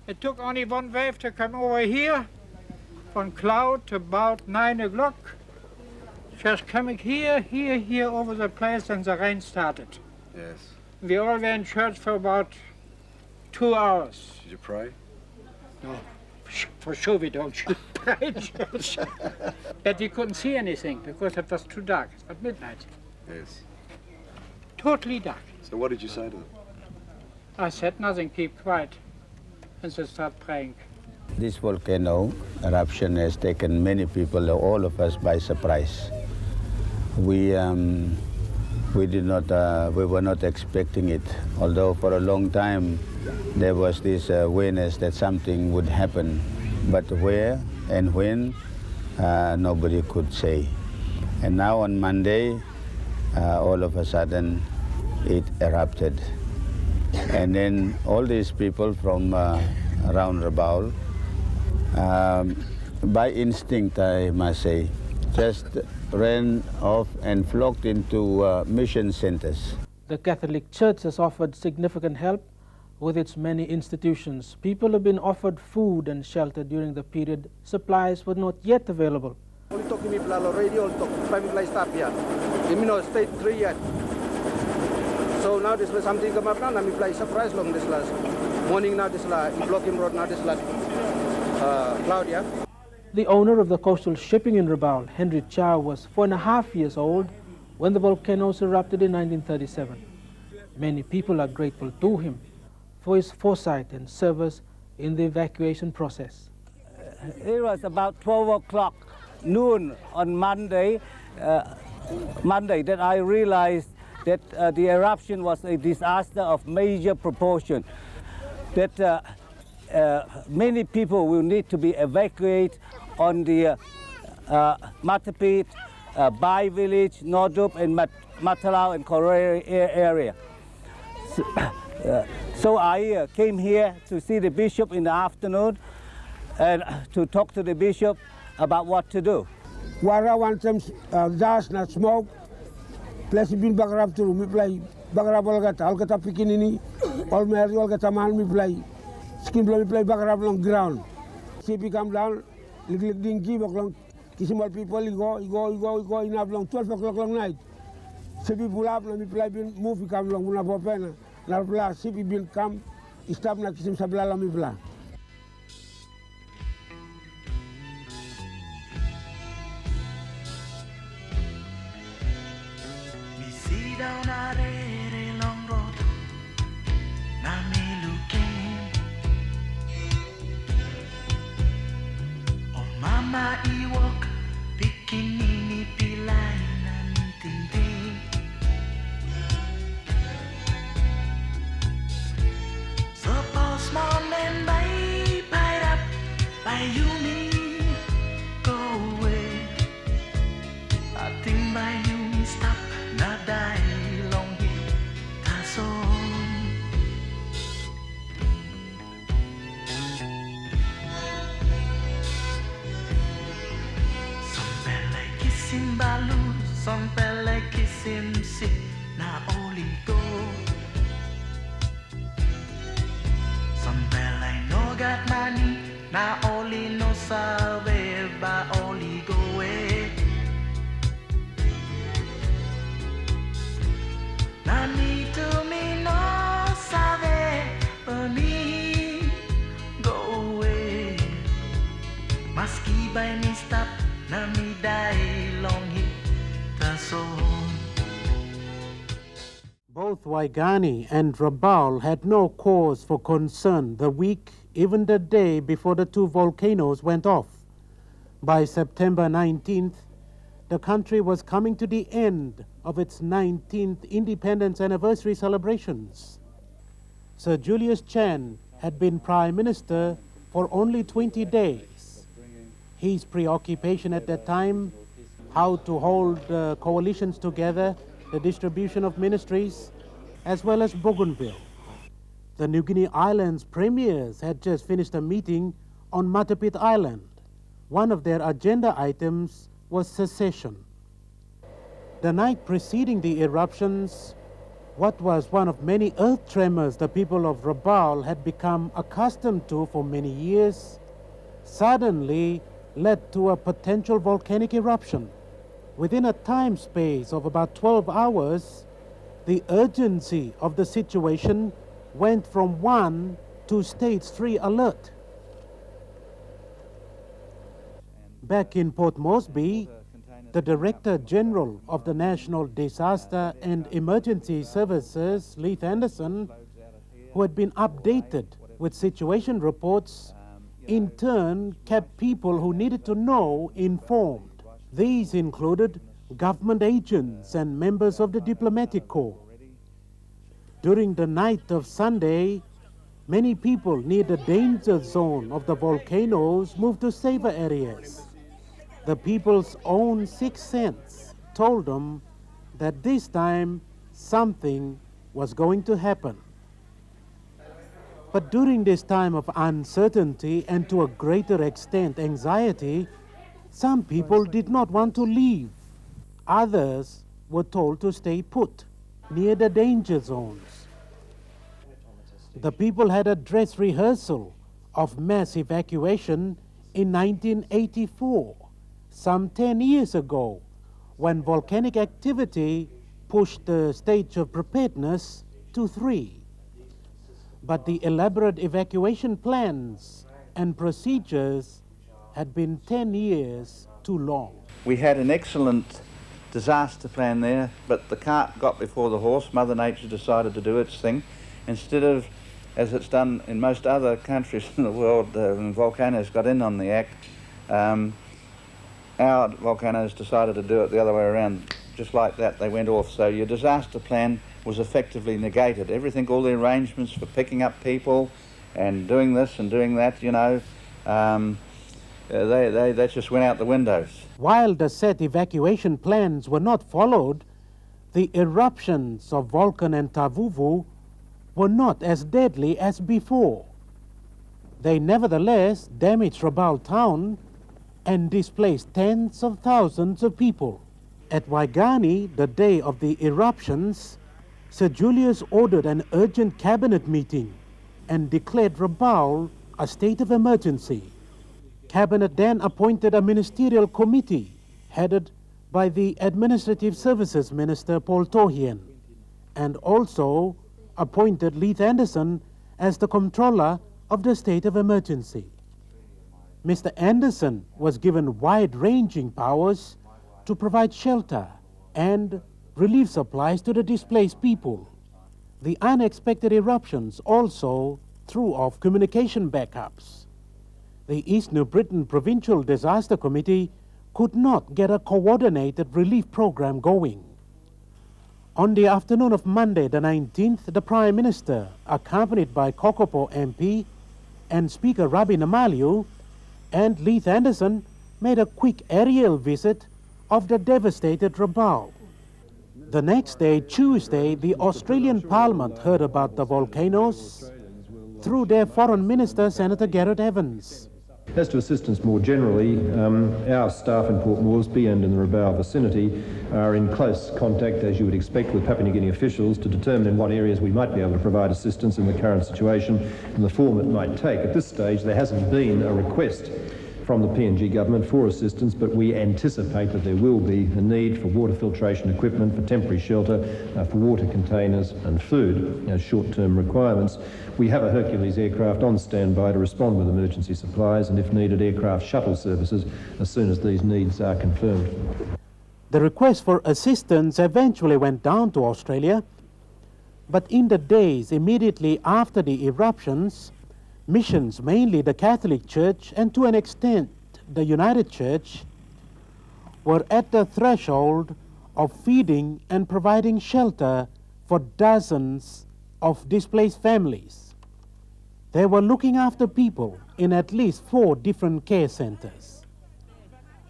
It took only one wave to come over here, from cloud to about 9 o'clock. Just coming here over the place, and the rain started. Yes. We all were in church for about 2 hours. Did you pray? No, for sure we don't pray in church. But we couldn't see anything because it was too dark. It was midnight. Yes. Totally dark. So what did you say to them? I said nothing, keep quiet, and they start praying. This volcano eruption has taken many people, all of us, by surprise. We were not expecting it, although for a long time there was this awareness that something would happen, but where and when, nobody could say. And now on Monday, all of a sudden, it erupted. And then all these people from around Rabaul, by instinct, I must say, just ran off and flocked into mission centers. The Catholic Church has offered significant help with its many institutions. People have been offered food and shelter during the period. Supplies were not yet available. State 3 yet. So now this was something come up now, and we play surprise long this last morning now this last blocking road now this last cloud, yeah. The owner of the coastal shipping in Rabaul, Henry Chow, was 4.5 years old when the volcanoes erupted in 1937. Many people are grateful to him for his foresight and service in the evacuation process. It was about 12 o'clock noon on Monday that I realized that the eruption was a disaster of major proportion, that many people will need to be evacuated on the Matapit, Bai village, Nordup, and Matalao and Korere area. So I came here to see the bishop in the afternoon and to talk to the bishop about what to do. Wara want some gas, not smoke. Plus bin bagrab to me play bagrab olga talkata pikin ini all me olga tamal me play skin me play bagrab long ground. CP come down lik dingi long small people go in up long 12 o'clock long night. CP pull up me play bin move come long una popena na pla CP bin come stop na kisim sabla me pla. Down a very long road, now me looking. Oh mama, I walk, bikini pilay nan tinting. Suppose morning by up, by you me go away. I think by you me stop, not die. Balu sampai lagi simsi na oligo sampai lai no got money na oli no sabe ba oligo na ni to me no sabe ba me go away maski by me stop na mi die long hit the soul. Both Waigani and Rabaul had no cause for concern the week, even the day before the two volcanoes went off. By September 19th, the country was coming to the end of its 19th independence anniversary celebrations. Sir Julius Chan had been Prime Minister for only 20 days. His preoccupation at that time, how to hold coalitions together, the distribution of ministries, as well as Bougainville. The New Guinea Islands premiers had just finished a meeting on Matapit Island. One of their agenda items was secession. The night preceding the eruptions, What was one of many earth tremors the people of Rabaul had become accustomed to for many years suddenly led to a potential volcanic eruption. Within a time space of about 12 hours, the urgency of the situation went from 1 to stage 3 alert. Back in Port Moresby, the Director General of the National Disaster and Emergency Services, Leith Anderson, who had been updated with situation reports, in turn kept people who needed to know informed. These included government agents and members of the diplomatic corps. During the night of Sunday, many people near the danger zone of the volcanoes moved to safer areas. The people's own sixth sense told them that this time something was going to happen. But during this time of uncertainty and to a greater extent anxiety, some people did not want to leave. Others were told to stay put near the danger zones. The people had a dress rehearsal of mass evacuation in 1984. Some 10 years ago, when volcanic activity pushed the stage of preparedness to 3. But the elaborate evacuation plans and procedures had been 10 years too long. We had an excellent disaster plan there, but the cart got before the horse. Mother Nature decided to do its thing. Instead of, as it's done in most other countries in the world, volcanoes got in on the act. Our volcanoes decided to do it the other way around. Just like that, they went off. So your disaster plan was effectively negated. Everything, all the arrangements for picking up people and doing this and doing that, you know, they just went out the windows. While the set evacuation plans were not followed, the eruptions of Volcan and Tavuvu were not as deadly as before. They nevertheless damaged Rabaul town and displaced tens of thousands of people. At Waigani, the day of the eruptions, Sir Julius ordered an urgent cabinet meeting and declared Rabaul a state of emergency. Cabinet then appointed a ministerial committee headed by the Administrative Services Minister Paul Tohien, and also appointed Leith Anderson as the controller of the state of emergency. Mr. Anderson was given wide-ranging powers to provide shelter and relief supplies to the displaced people. The unexpected eruptions also threw off communication backups. The East New Britain Provincial Disaster Committee could not get a coordinated relief program going. On the afternoon of Monday the 19th, the Prime Minister, accompanied by Kokopo MP and Speaker Rabi Namaliu, and Leith Anderson made a quick aerial visit of the devastated Rabaul. The next day, Tuesday, the Australian Parliament heard about the volcanoes through their Foreign Minister, Senator Gareth Evans. As to assistance more generally, our staff in Port Moresby and in the Rabaul vicinity are in close contact, as you would expect, with Papua New Guinea officials to determine in what areas we might be able to provide assistance in the current situation and the form it might take. At this stage, there hasn't been a request from the PNG government for assistance, but we anticipate that there will be a need for water filtration equipment, for temporary shelter, for water containers and food as short-term requirements. We have a Hercules aircraft on standby to respond with emergency supplies and, if needed, aircraft shuttle services as soon as these needs are confirmed. The request for assistance eventually went down to Australia, but in the days immediately after the eruptions, missions, mainly the Catholic Church and to an extent the United Church, were at the threshold of feeding and providing shelter for dozens of displaced families. They were looking after people in at least 4 different care centers.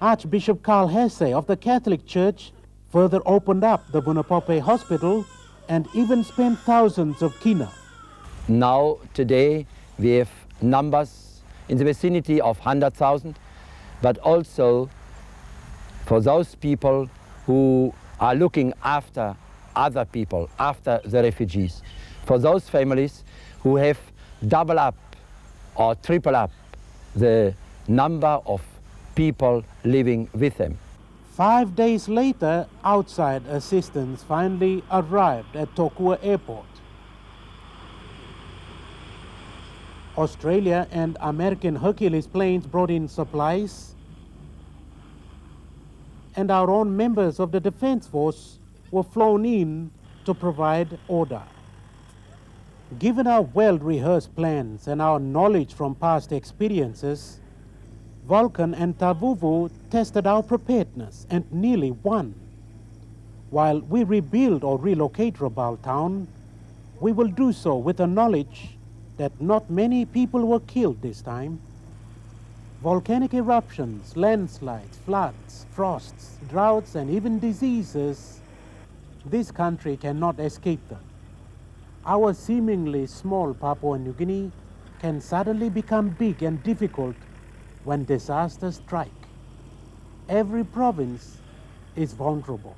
Archbishop Carl Hesse of the Catholic Church further opened up the Vunapope Hospital and even spent thousands of kina. Now, today, we have numbers in the vicinity of 100,000, but also for those people who are looking after other people, after the refugees, for those families who have double up or triple up the number of people living with them. 5 days later, outside assistance finally arrived at Tokua Airport. Australia and American Hercules planes brought in supplies, and our own members of the Defense Force were flown in to provide order. Given our well-rehearsed plans and our knowledge from past experiences, Vulcan and Tavuvu tested our preparedness and nearly won. While we rebuild or relocate Rabaul town, we will do so with the knowledge that not many people were killed this time. Volcanic eruptions, landslides, floods, frosts, droughts, and even diseases, this country cannot escape them. Our seemingly small Papua New Guinea can suddenly become big and difficult when disasters strike. Every province is vulnerable.